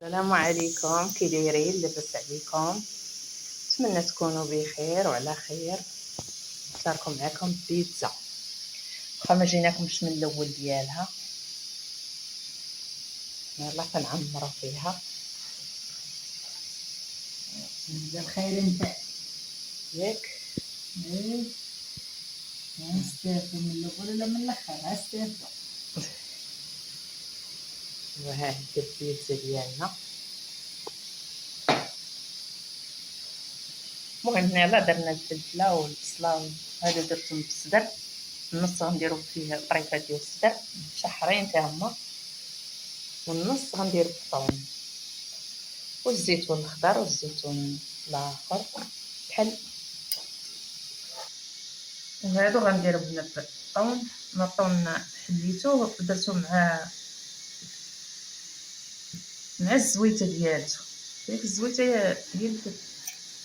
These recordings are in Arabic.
السلام عليكم، كي دايرين؟ لاباس عليكم؟ نتمنى تكونوا بخير وعلى خير. نشاركوا معكم بيتزا، واخا ما جيناكمش من الاول ديالها. يلا كنعمروا فيها. نبدا الخير نتاعك ياك نستافدو من الاول ولا من الاخر؟ نستافدو. وها هي البيتزا ديالنا. المهم يلا درنا الفلفله والبصله وهذا درتهم بالصدر. النص غنديرو فيه طريفه ديال الصدر مشحرين حتى هما، والنص غنديرو الثوم والزيتون الخضر والزيتون الاخر بحال. وهادو غنديرو هنا بالثوم، نطون حليتوه درتو مع الزويته ديالته. ديك الزويته هي اللي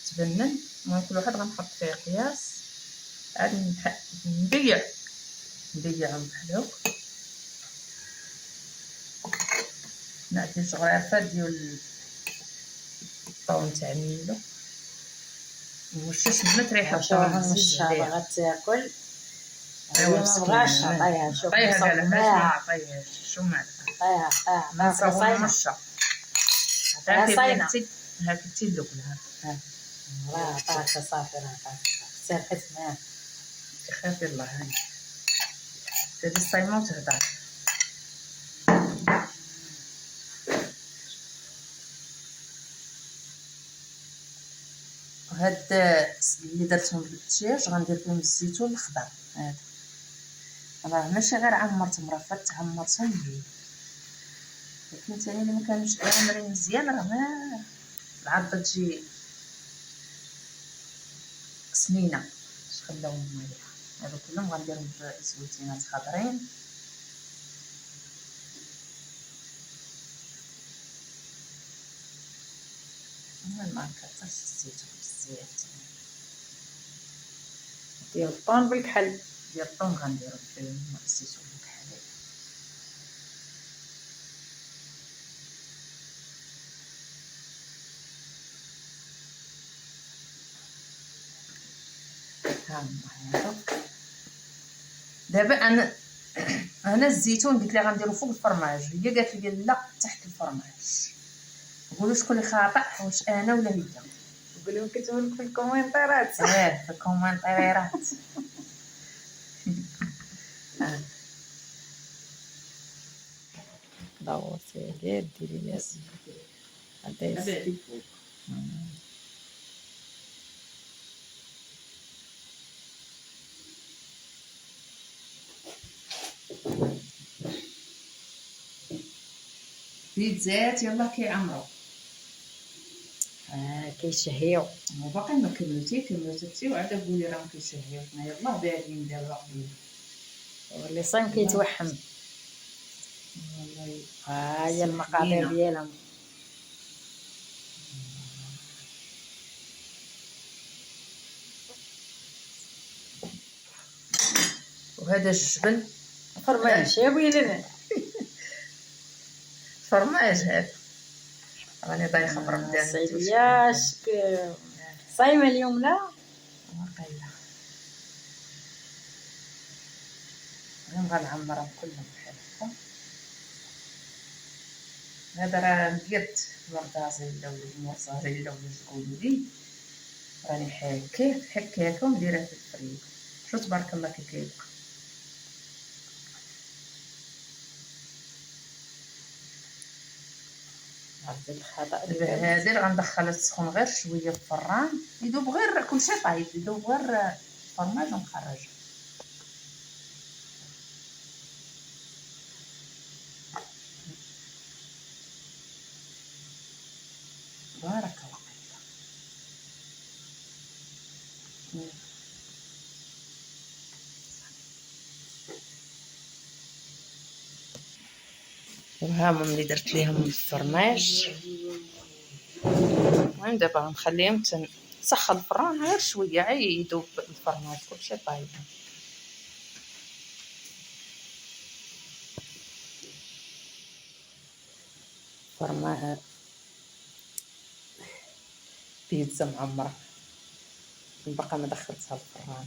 كتبنن. المهم كل واحد غنحط فيه قياس، عاد نبيعهم بحال هكا. نعطي شي غرفه ديال الطون تاع ميلو ومشاش بنت ريحه الطون مش باغا تاكل. ايوا ما بغاش عطيها. شوف عطيها قال ما صفناها. عطيهاش شو معك عطيها ما صاينه عطيها هاكي صاينه. هاكي اللقمه راه عطاك صافي، راه عطاك سرحت معاه. تخافي الله هاني تدي الصايمه وتهضر. هاد اللي درتهم بالدجاج غندير فيهم الزيتون الخضر. هذا راه ماشي غير عمرت مرافت، عمرتهم مزيان. لكن ثاني اللي ما كانوش عامرين مزيان راه ما العضه تجي سمينه باش خلاوهم مالحه. هادو كلهم غنديرهم بزويتينات خضرين. ما نكثرش الزيتون بزاف ديال الطون بالكحل. ديال الطون غنديرو فيه الزيتون بالكحل. ها هما هادو. دابا انا الزيتون قلت لها غنديرو فوق الفرماج، هي قالت لي لا تحت الفرماج. قولوا شكون اللي خاطئ، واش انا ولا هي؟ قولوا كتبوا لك في الكومنتات. في الكومنتيرات. دوسي ديري ياس هذا فوق. بيتزات يلا كيعمروا. كيشهيو. وباقي ما كملتي وعاد قولي راه كيشهيو. يلا بادين دابا واللي صايم كيتوحم. والله ها هي المقادير ديالهم. وهذا الجبن فرماج يا ويلنا. فرماج هذا راني طايحه بربي. سيدياش صايمه اليوم؟ لا واقيلا نبغى نعمرهم كلهم بحال هكا. هذا راه لقيت المرطازيلا ولا الموزاريلا ولا تقولوا لي، راني حكاكه ونديرها في الفريغ. شو تبارك الله كي كيبقى. عرفتي الخطا هذا اللي غندخلها تسخن غير شويه في الفران، يذوب غير كلشي طايب، يذوب غير الفرماج ونخرج. بارك الله فيك. وهاهم اللي درت ليهم الفرماج. المهم دابا غنخليهم تسخن الفران غير شويه عاد يذوب الفرماج كلشي طايب. فرماج بيتزا معمرة باقا ما دخلتها الفران.